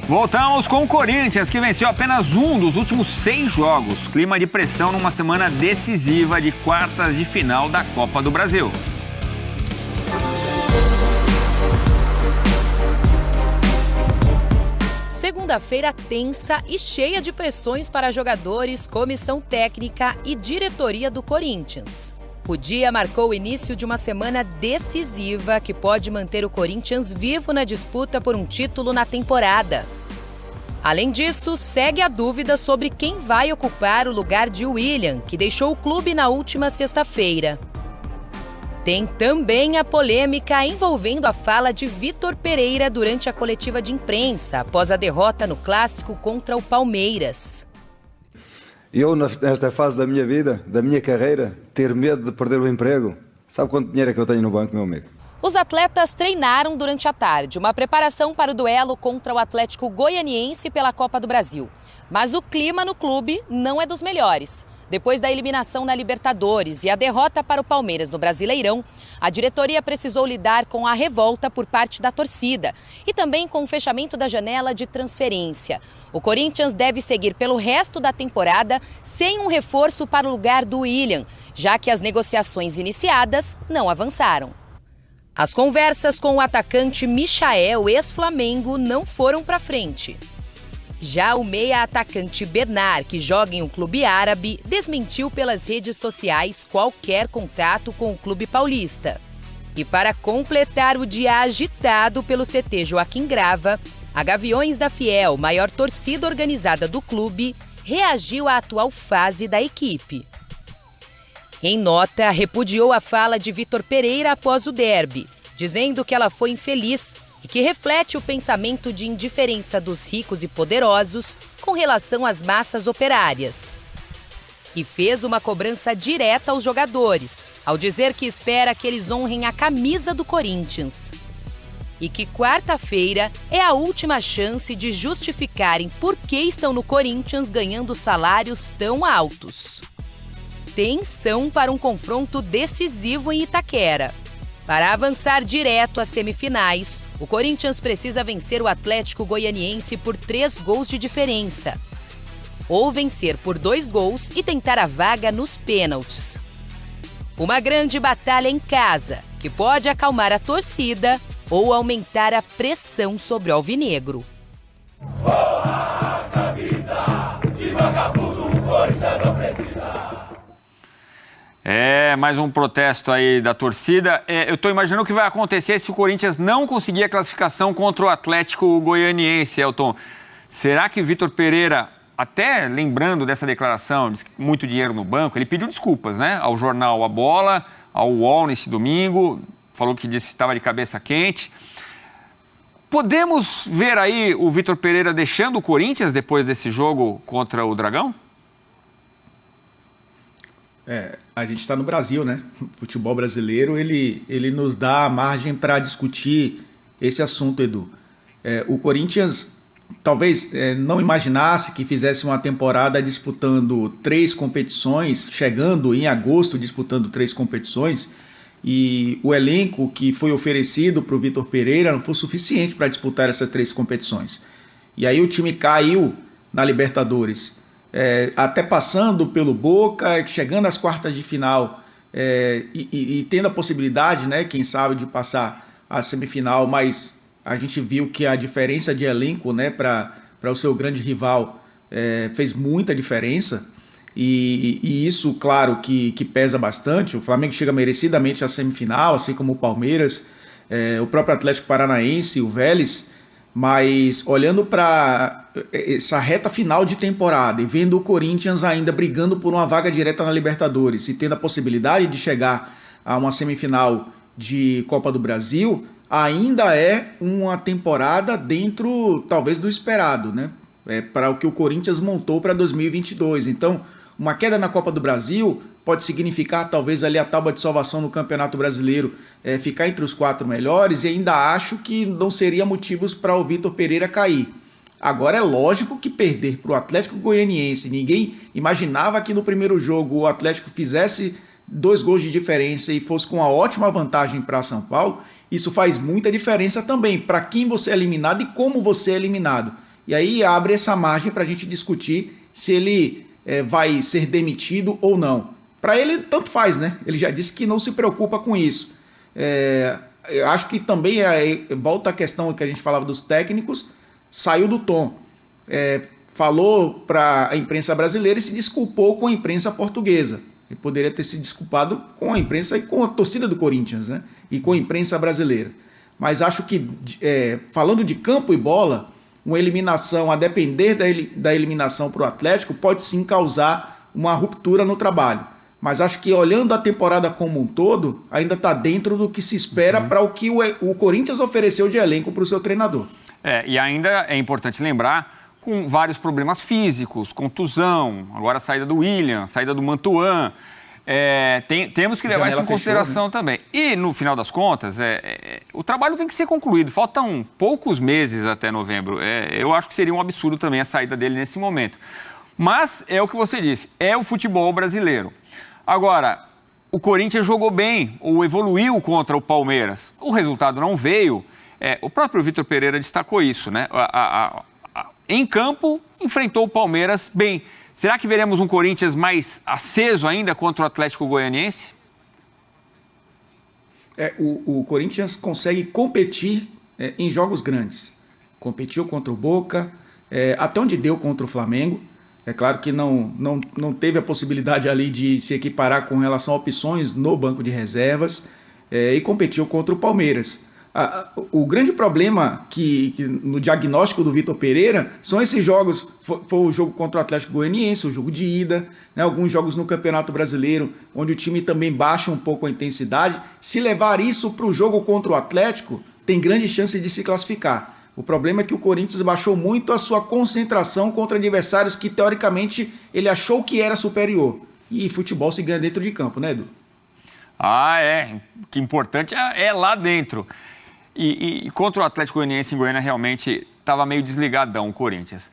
Voltamos com o Corinthians, que venceu apenas um dos últimos 6 jogos. Clima de pressão numa semana decisiva de quartas de final da Copa do Brasil. Segunda-feira tensa e cheia de pressões para jogadores, comissão técnica e diretoria do Corinthians. O dia marcou o início de uma semana decisiva que pode manter o Corinthians vivo na disputa por um título na temporada. Além disso, segue a dúvida sobre quem vai ocupar o lugar de William, que deixou o clube na última sexta-feira. Tem também a polêmica envolvendo a fala de Vitor Pereira durante a coletiva de imprensa, após a derrota no Clássico contra o Palmeiras. Eu, nesta fase da minha vida, da minha carreira, ter medo de perder o emprego. Sabe quanto dinheiro é que eu tenho no banco, meu amigo? Os atletas treinaram durante a tarde, uma preparação para o duelo contra o Atlético Goianiense pela Copa do Brasil. Mas o clima no clube não é dos melhores. Depois da eliminação na Libertadores e a derrota para o Palmeiras no Brasileirão, a diretoria precisou lidar com a revolta por parte da torcida e também com o fechamento da janela de transferência. O Corinthians deve seguir pelo resto da temporada sem um reforço para o lugar do William, já que as negociações iniciadas não avançaram. As conversas com o atacante Michael, ex-Flamengo, não foram para frente. Já o meia-atacante Bernard, que joga em um clube árabe, desmentiu pelas redes sociais qualquer contato com o clube paulista. E para completar o dia agitado pelo CT Joaquim Grava, a Gaviões da Fiel, maior torcida organizada do clube, reagiu à atual fase da equipe. Em nota, repudiou a fala de Vitor Pereira após o derby, dizendo que ela foi infeliz e que reflete o pensamento de indiferença dos ricos e poderosos com relação às massas operárias. E fez uma cobrança direta aos jogadores, ao dizer que espera que eles honrem a camisa do Corinthians. E que quarta-feira é a última chance de justificarem por que estão no Corinthians ganhando salários tão altos. Tensão para um confronto decisivo em Itaquera. Para avançar direto às semifinais, o Corinthians precisa vencer o Atlético Goianiense por 3 gols de diferença. Ou vencer por 2 gols e tentar a vaga nos pênaltis. Uma grande batalha em casa, que pode acalmar a torcida ou aumentar a pressão sobre o alvinegro. Porra, camisa de vagabundo, o Corinthians não precisa. Mais um protesto aí da torcida. Eu estou imaginando o que vai acontecer se o Corinthians não conseguir a classificação contra o Atlético Goianiense, Elton. Será que Vitor Pereira, até lembrando dessa declaração, diz que muito dinheiro no banco, ele pediu desculpas, né? Ao jornal A Bola, ao UOL nesse domingo, falou que disse que estava de cabeça quente. Podemos ver aí o Vitor Pereira deixando o Corinthians depois desse jogo contra o Dragão? A gente está no Brasil, né? O futebol brasileiro, ele nos dá a margem para discutir esse assunto, Edu. O Corinthians talvez não imaginasse que fizesse uma temporada disputando 3 competições, chegando em agosto disputando 3 competições, e o elenco que foi oferecido para o Vitor Pereira não foi suficiente para disputar essas 3 competições. E aí o time caiu na Libertadores. Até passando pelo Boca, chegando às quartas de final e tendo a possibilidade, né, quem sabe, de passar a semifinal, mas a gente viu que a diferença de elenco, né, para o seu grande rival fez muita diferença e isso, claro, que pesa bastante. O Flamengo chega merecidamente à semifinal, assim como o Palmeiras, o próprio Atlético Paranaense, o Vélez. Mas olhando para essa reta final de temporada e vendo o Corinthians ainda brigando por uma vaga direta na Libertadores e tendo a possibilidade de chegar a uma semifinal de Copa do Brasil, ainda é uma temporada dentro, talvez, do esperado, né? Para o que o Corinthians montou para 2022. Então, uma queda na Copa do Brasil pode significar talvez ali a tábua de salvação no Campeonato Brasileiro, ficar entre os 4 melhores, e ainda acho que não seria motivos para o Vitor Pereira cair. Agora é lógico que perder para o Atlético Goianiense, ninguém imaginava que no primeiro jogo o Atlético fizesse 2 gols de diferença e fosse com uma ótima vantagem para São Paulo, isso faz muita diferença também para quem você é eliminado e como você é eliminado. E aí abre essa margem para a gente discutir se ele vai ser demitido ou não. Para ele, tanto faz, né? Ele já disse que não se preocupa com isso. Eu acho que também volta a questão que a gente falava dos técnicos, saiu do tom. Falou para a imprensa brasileira e se desculpou com a imprensa portuguesa. Ele poderia ter se desculpado com a imprensa e com a torcida do Corinthians, né? E com a imprensa brasileira. Mas acho que, falando de campo e bola, uma eliminação, a depender da eliminação para o Atlético, pode sim causar uma ruptura no trabalho. Mas acho que, olhando a temporada como um todo, ainda está dentro do que se espera para o que o Corinthians ofereceu de elenco para o seu treinador. E ainda é importante lembrar, com vários problemas físicos, contusão, agora a saída do William, saída do Mantuan. Temos que levar isso em consideração, né? Também. E, no final das contas, o trabalho tem que ser concluído. Faltam poucos meses até novembro. Eu acho que seria um absurdo também a saída dele nesse momento. Mas é o que você disse, é o futebol brasileiro. Agora, o Corinthians jogou bem, ou evoluiu contra o Palmeiras. O resultado não veio. O próprio Vitor Pereira destacou isso, né? Em campo, enfrentou o Palmeiras bem. Será que veremos um Corinthians mais aceso ainda contra o Atlético Goianiense? O Corinthians consegue competir em jogos grandes. Competiu contra o Boca, até onde deu contra o Flamengo. É claro que não teve a possibilidade ali de se equiparar com relação a opções no banco de reservas, e competiu contra o Palmeiras. O grande problema que no diagnóstico do Vitor Pereira são esses jogos. Foi o jogo contra o Atlético Goianiense, o jogo de ida, né, alguns jogos no Campeonato Brasileiro, onde o time também baixa um pouco a intensidade. Se levar isso para o jogo contra o Atlético, tem grande chance de se classificar. O problema é que o Corinthians baixou muito a sua concentração contra adversários que, teoricamente, ele achou que era superior. E futebol se ganha dentro de campo, né, Edu? O que é importante é lá dentro. E contra o Atlético Goianiense em Goiânia, realmente estava meio desligadão o Corinthians.